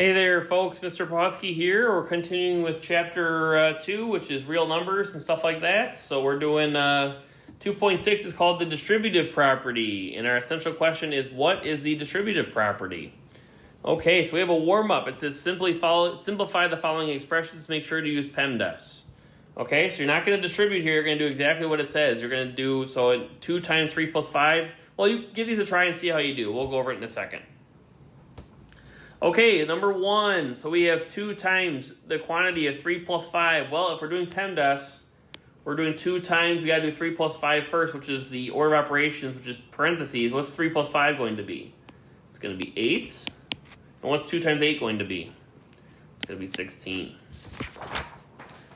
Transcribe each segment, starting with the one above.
Hey there, folks. Mr. Pawlowski here. We're continuing with Chapter 2, which is real numbers and stuff like that. So we're doing 2.6 is called the distributive property. And our essential question is, what is the distributive property? Okay, so we have a warm-up. It says simplify the following expressions. Make sure to use PEMDAS. Okay, so you're not going to distribute here. You're going to do exactly what it says. You're going to do, 2 times 3 plus 5. Well, you give these a try and see how you do. We'll go over it in a second. Okay, number 1. So we have 2 times the quantity of 3 plus 5. Well, if we're doing PEMDAS, we're doing 2 times. We got to do 3 plus 5 first, which is the order of operations, which is parentheses. What's 3 plus 5 going to be? It's going to be 8. And what's 2 times 8 going to be? It's going to be 16.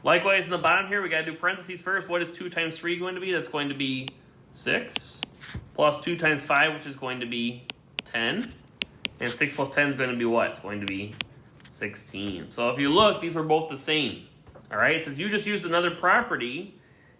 Likewise, in the bottom here, we got to do parentheses first. What is 2 times 3 going to be? That's going to be 6. Plus 2 times 5, which is going to be 10. And 6 plus 10 is going to be what? It's going to be 16. So if you look, these were both the same. All right, it says you just used another property.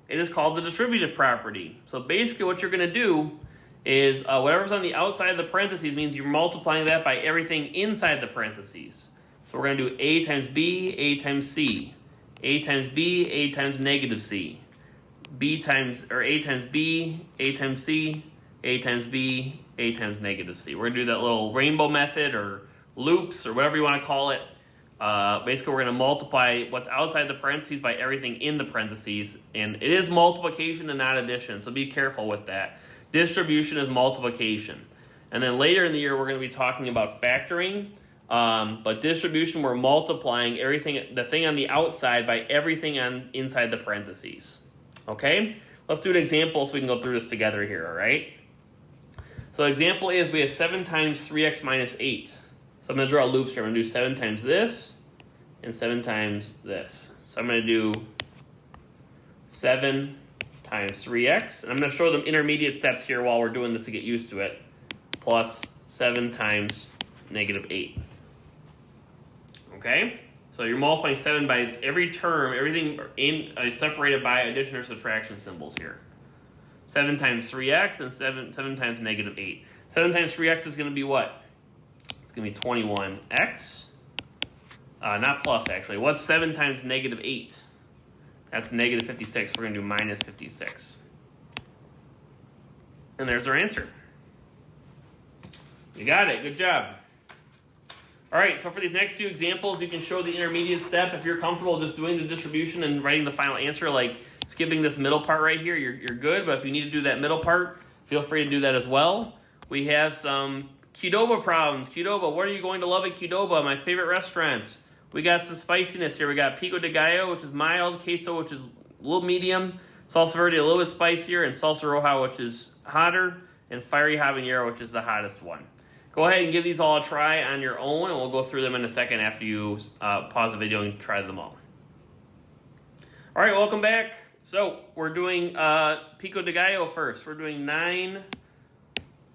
It is called the distributive property. So basically what you're going to do is whatever's on the outside of the parentheses means you're multiplying that by everything inside the parentheses. So we're going to do A times B, A times C. A times B, A times negative C. A times B, A times C, A times B, A times negative C. We're going to do that little rainbow method or loops or whatever you want to call it. Basically, we're going to multiply what's outside the parentheses by everything in the parentheses. And it is multiplication and not addition, so be careful with that. Distribution is multiplication. And then later in the year, we're going to be talking about factoring. But distribution, we're multiplying everything, the thing on the outside by everything on inside the parentheses. Okay? Let's do an example so we can go through this together here, all right? So example is we have 7 times 3x minus 8. So I'm going to draw loops here. I'm going to do 7 times this and 7 times this. So I'm going to do 7 times 3x. And I'm going to show them intermediate steps here while we're doing this to get used to it. Plus 7 times negative 8. Okay? So you're multiplying 7 by every term, everything separated by addition or subtraction symbols here. 7 times 3x and 7 times negative 8. 7 times 3x is going to be what? It's going to be 21x. Not plus, actually. What's 7 times negative 8? That's negative 56. We're going to do minus 56. And there's our answer. You got it. Good job. All right, so for these next few examples, you can show the intermediate step. If you're comfortable just doing the distribution and writing the final answer, like skipping this middle part right here, you're good. But if you need to do that middle part, feel free to do that as well. We have some Qdoba problems. Qdoba, what are you going to love at Qdoba? My favorite restaurant. We got some spiciness here. We got pico de gallo, which is mild, queso, which is a little medium, salsa verde, a little bit spicier, and salsa roja, which is hotter, and fiery habanero, which is the hottest one. Go ahead and give these all a try on your own, and we'll go through them in a second after you pause the video and try them all. All right, welcome back. So we're doing pico de gallo first. We're doing 9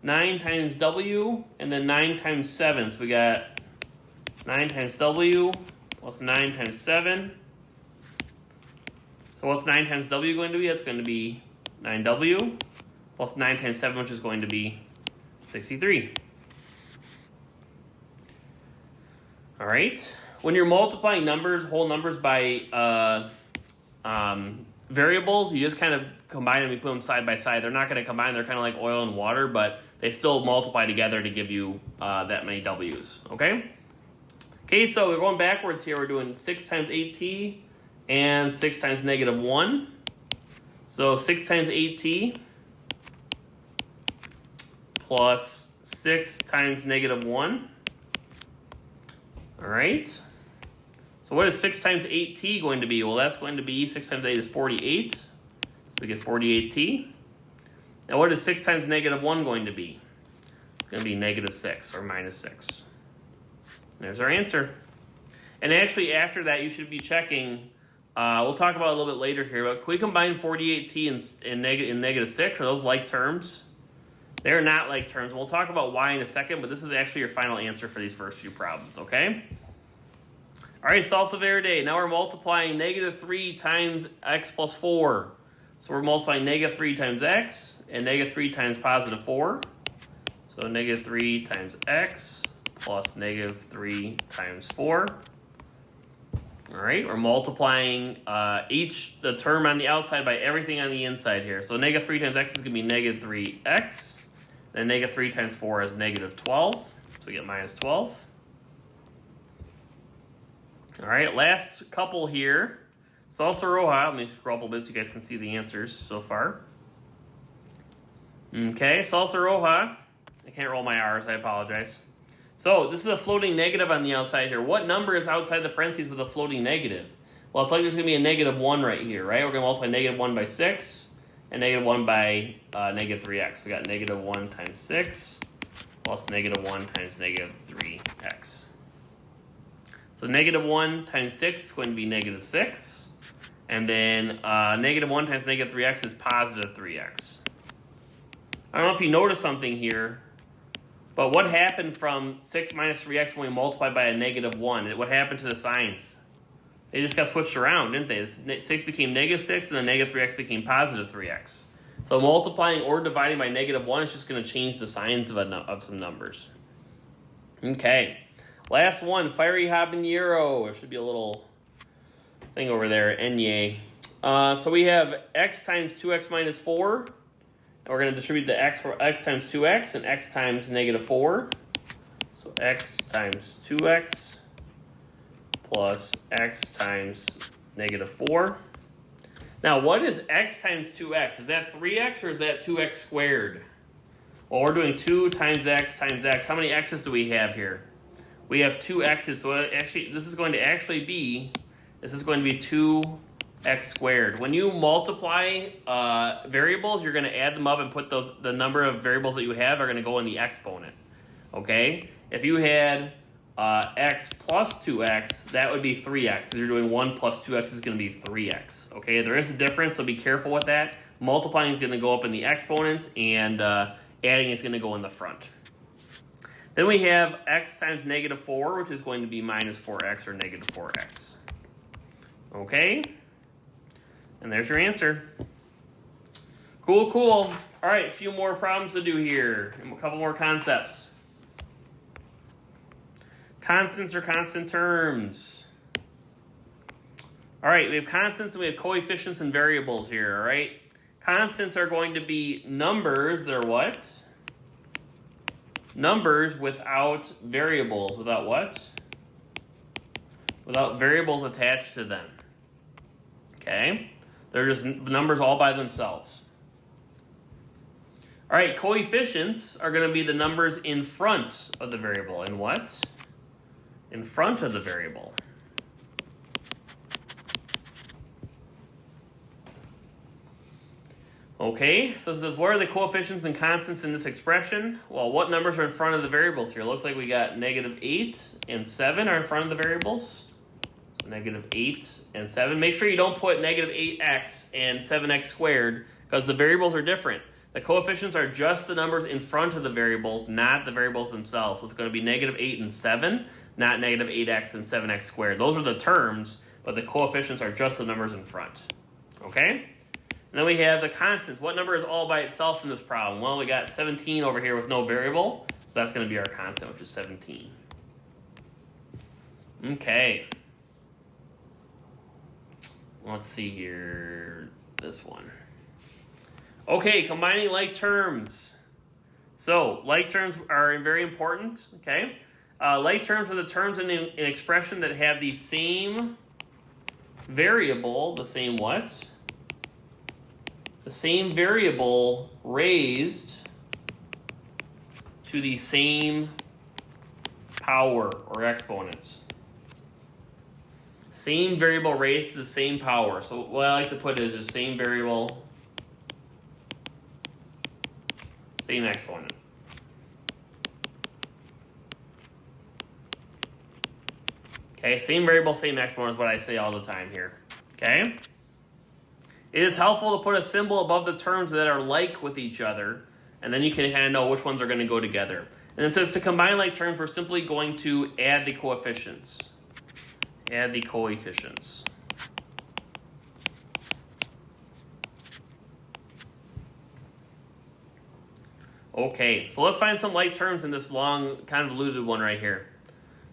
times W and then 9 times 7. So we got 9 times W plus 9 times 7. So what's 9 times W going to be? That's going to be 9W plus 9 times 7, which is going to be 63. All right. When you're multiplying numbers, whole numbers by variables, you just kind of combine them and put them side by side. They're not going to combine. They're kind of like oil and water, but they still multiply together to give you that many W's. Okay? Okay, so we're going backwards here. We're doing 6 times 8t and 6 times negative 1. So 6 times 8t plus 6 times negative 1. All right. So what is 6 times 8t going to be? Well, that's going to be 6 times 8 is 48. So we get 48t. Now what is 6 times negative 1 going to be? It's going to be negative 6 or minus 6. There's our answer. And actually after that you should be checking, we'll talk about it a little bit later here, but can we combine 48t and negative 6? Are those like terms? They're not like terms. We'll talk about why in a second, but this is actually your final answer for these first few problems, okay? All right, salsa verde. Now we're multiplying negative 3 times x plus 4. So we're multiplying negative 3 times x and negative 3 times positive 4. So negative 3 times x plus negative 3 times 4. All right, we're multiplying the term on the outside by everything on the inside here. So negative 3 times x is going to be negative 3x. Then negative 3 times 4 is negative 12. So we get minus 12. All right, last couple here. Salsa Roja. Let me scroll up a bit so you guys can see the answers so far. Okay, Salsa Roja. I can't roll my R's, I apologize. So this is a floating negative on the outside here. What number is outside the parentheses with a floating negative? Well, it's like there's going to be a negative 1 right here, right? We're going to multiply negative 1 by 6 and negative 1 by negative 3x. We got negative 1 times 6 plus negative 1 times negative 3x. So negative 1 times 6 is going to be negative 6. And then negative 1 times negative 3x is positive 3x. I don't know if you noticed something here, but what happened from 6 minus 3x when we multiplied by a negative 1? What happened to the signs? They just got switched around, didn't they? 6 became negative 6, and then negative 3x became positive 3x. So multiplying or dividing by negative 1 is just going to change the signs of some numbers. Okay. Last one, Fiery Habanero. There should be a little thing over there, Enye. So we have x times 2x minus 4. And we're going to distribute the x for x times 2x and x times negative 4. So x times 2x plus x times negative 4. Now, what is x times 2x? Is that 3x or is that 2x squared? Well, we're doing 2 times x times x. How many x's do we have here? We have 2 x's, so actually this is going to be 2x squared. When you multiply variables, you're going to add them up and put the number of variables that you have are going to go in the exponent. Okay? If you had x plus 2x, that would be 3x. You're doing 1 plus 2x is going to be 3x. Okay? There is a difference, so be careful with that. Multiplying is going to go up in the exponents, and adding is going to go in the front. Then we have x times negative 4, which is going to be minus 4x or negative 4x. Okay? And there's your answer. Cool, cool. All right, a few more problems to do here. And a couple more concepts. Constants or constant terms. All right, we have constants and we have coefficients and variables here, all right? Constants are going to be numbers. They're what? Numbers without variables. Without what? Without variables attached to them. Okay? They're just numbers all by themselves. All right, coefficients are going to be the numbers in front of the variable. In what? In front of the variable. Okay, so it says, what are the coefficients and constants in this expression? Well, what numbers are in front of the variables here? It looks like we got negative 8 and 7 are in front of the variables. So negative 8 and 7. Make sure you don't put negative 8x and 7x squared because the variables are different. The coefficients are just the numbers in front of the variables, not the variables themselves. So it's going to be negative 8 and 7, not negative 8x and 7x squared. Those are the terms, but the coefficients are just the numbers in front. Okay? And then we have the constants. What number is all by itself in this problem? Well, we got 17 over here with no variable, so that's going to be our constant, which is 17. Okay. Let's see here. This one. Okay, combining like terms. So, like terms are very important, okay? Like terms are the terms in an expression that have the same variable, the same what? The same variable raised to the same power or exponents. Same variable raised to the same power. So what I like to put is the same variable, same exponent. Okay, same variable, same exponent is what I say all the time here. Okay? It is helpful to put a symbol above the terms that are like with each other, and then you can kind of know which ones are going to go together. And it says to combine like terms, we're simply going to add the coefficients. Add the coefficients. Okay, so let's find some like terms in this long, kind of diluted one right here.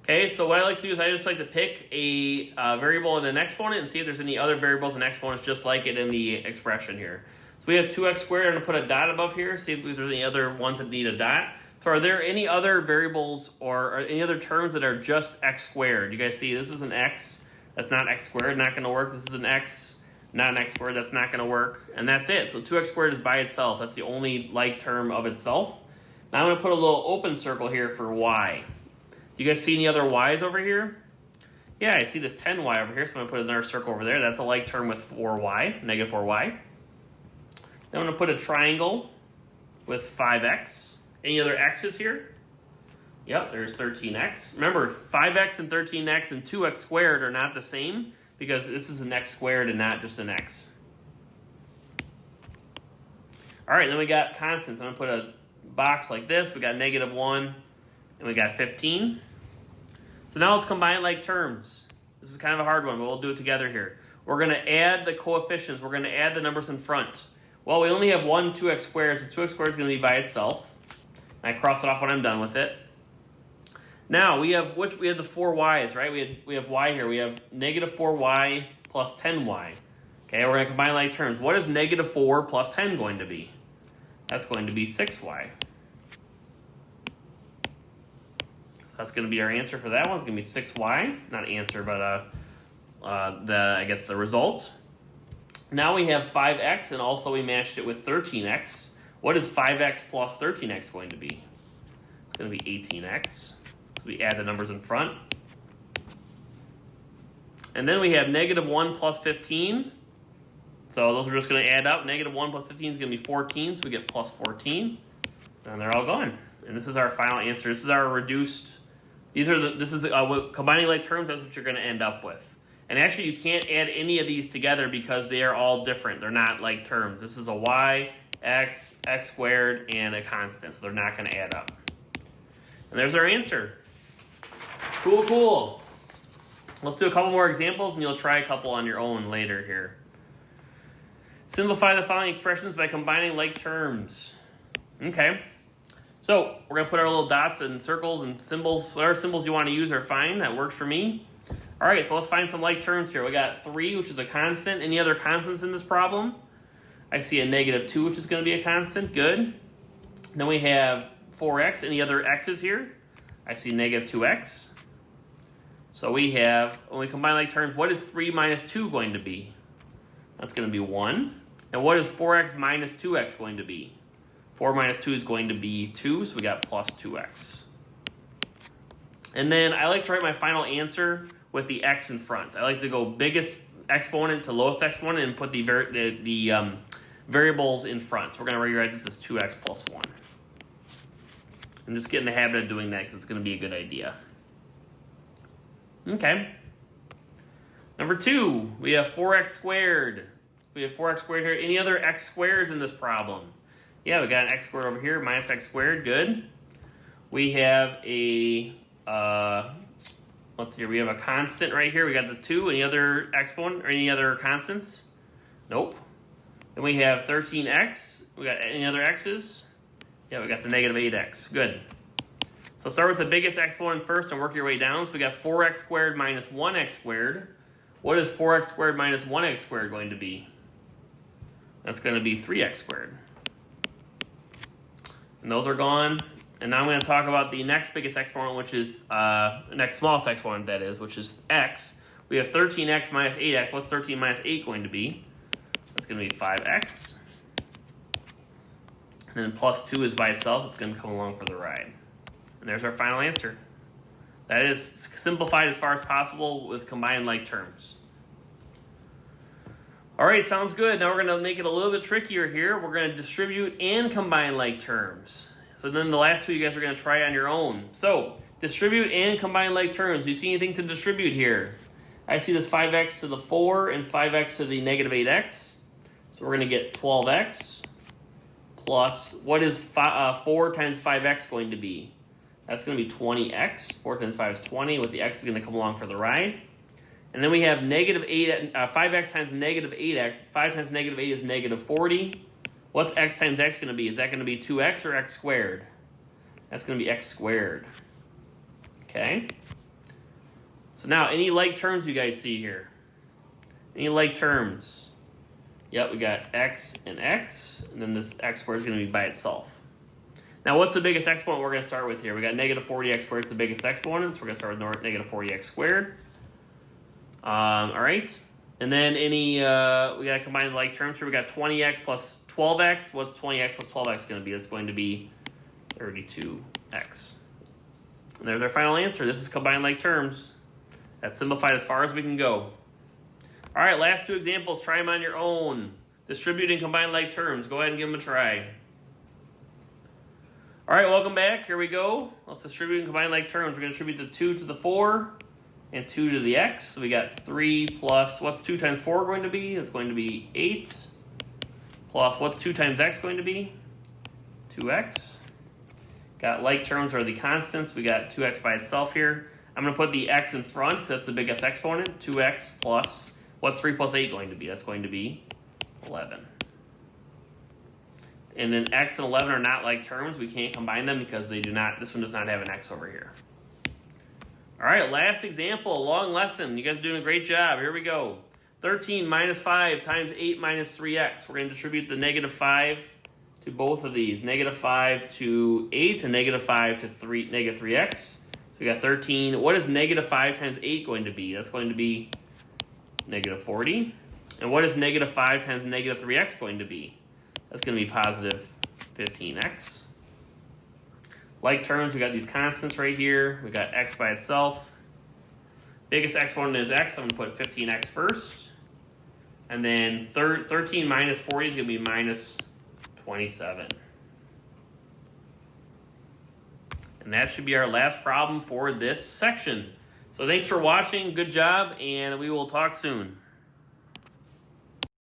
Okay, so what I like to do is I just like to pick a variable and an exponent and see if there's any other variables and exponents just like it in the expression here. So we have 2x squared. I'm going to put a dot above here, see if there's any other ones that need a dot. So are there any other variables or any other terms that are just x squared? You guys see this is an x. That's not x squared, not going to work. This is an x, not an x squared. That's not going to work. And that's it. So 2x squared is by itself. That's the only like term of itself. Now I'm going to put a little open circle here for y. You guys see any other y's over here? Yeah, I see this 10y over here, so I'm going to put another circle over there. That's a like term with 4y, negative 4y. Then I'm going to put a triangle with 5x. Any other x's here? Yep, there's 13x. Remember, 5x and 13x and 2x squared are not the same because this is an x squared and not just an x. All right, then we got constants. I'm going to put a box like this. We got negative 1 and we got 15. So now let's combine like terms. This is kind of a hard one, but we'll do it together here. We're going to add the coefficients. We're going to add the numbers in front. Well, we only have one 2x squared, so 2x squared is going to be by itself. I cross it off when I'm done with it. Now we have the 4 y's, right? We have y here. We have negative 4y plus 10y. Okay, we're going to combine like terms. What is negative 4 plus 10 going to be? That's going to be 6y. So that's going to be our answer for that one. It's going to be 6y. Not answer, but I guess the result. Now we have 5x, and also we matched it with 13x. What is 5x plus 13x going to be? It's going to be 18x. So we add the numbers in front. And then we have negative 1 plus 15. So those are just going to add up. Negative 1 plus 15 is going to be 14, so we get plus 14. And they're all gone. And this is our final answer. This is our reduced. Combining like terms, that's what you're going to end up with. And actually, you can't add any of these together because they are all different. They're not like terms. This is a y, x, x squared, and a constant. So they're not going to add up. And there's our answer. Cool, cool. Let's do a couple more examples, and you'll try a couple on your own later here. Simplify the following expressions by combining like terms. Okay. So we're going to put our little dots and circles and symbols. Whatever symbols you want to use are fine. That works for me. All right, so let's find some like terms here. We got 3, which is a constant. Any other constants in this problem? I see a negative 2, which is going to be a constant. Good. Then we have 4x. Any other x's here? I see negative 2x. So we have, when we combine like terms, what is 3 minus 2 going to be? That's going to be 1. And what is 4x minus 2x going to be? 4 minus 2 is going to be 2, so we got plus 2x. And then I like to write my final answer with the x in front. I like to go biggest exponent to lowest exponent and put the variables in front. So we're going to rewrite this as 2x plus 1. I'm just getting the habit of doing that because it's going to be a good idea. Okay. Number 2, we have 4x squared. We have 4x squared here. Any other x squares in this problem? Yeah, we got an x squared over here, minus x squared. Good. We have a, let's see, we have a constant right here. We got the 2. Any other exponent or any other constants? Nope. Then we have 13x. We got any other x's? Yeah, we got the negative 8x. Good. So start with the biggest exponent first and work your way down. So we got 4x squared minus 1x squared. What is 4x squared minus 1x squared going to be? That's going to be 3x squared. And those are gone. And now I'm going to talk about the next biggest exponent, which is, next smallest exponent that is, which is x. We have 13x minus 8x. What's 13 minus 8 going to be? That's going to be 5x. And then plus 2 is by itself. It's going to come along for the ride. And there's our final answer. That is simplified as far as possible with combined like terms. All right, sounds good. Now we're going to make it a little bit trickier here. We're going to distribute and combine like terms. So then the last two you guys are going to try on your own. So distribute and combine like terms. Do you see anything to distribute here? I see this 5x to the 4 and 5x to the negative 8x. So we're going to get 12x plus, what is 4 times 5x going to be? That's going to be 20x. 4 times 5 is 20, with the x is going to come along for the ride. And then we have negative 5x times negative 8x. 5 times negative 8 is negative 40, What's x times x going to be? Is that going to be 2x or x squared? That's going to be x squared. Okay? So now, any like terms you guys see here? Any like terms? Yep, we got x, and then this x squared is going to be by itself. Now, what's the biggest exponent we're going to start with here? We got negative 40x squared is the biggest exponent, so we're going to start with negative 40x squared. All right. And then we got to combine the like terms here. We got 20x plus 12x. What's 20x plus 12x going to be? It's going to be 32x. And there's our final answer. This is combined like terms. That's simplified as far as we can go. All right, last two examples. Try them on your own. Distribute and combine like terms. Go ahead and give them a try. All right, welcome back. Here we go. Let's distribute and combine like terms. We're going to distribute the 2 to the 4 and 2 to the x. So we got 3 plus, what's 2 times 4 going to be? It's going to be 8. Plus, what's 2 times x going to be? 2x. Got like terms are the constants. We got 2x by itself here. I'm going to put the x in front because that's the biggest exponent. 2x plus, what's 3 plus 8 going to be? That's going to be 11. And then x and 11 are not like terms. We can't combine them because they do not, this one does not have an x over here. All right, last example, long lesson. You guys are doing a great job. Here we go. 13 minus 5 times 8 minus 3x. We're going to distribute the negative 5 to both of these. Negative 5 to 8 and negative 5 to negative 3x. So we got 13. What is negative 5 times 8 going to be? That's going to be negative 40. And what is negative 5 times negative 3x going to be? That's going to be positive 15x. Like terms, we got these constants right here. We got x by itself. Biggest exponent is x. I'm going to put 15x first. And then 13 minus 40 is going to be minus 27. And that should be our last problem for this section. So thanks for watching. Good job, and we will talk soon.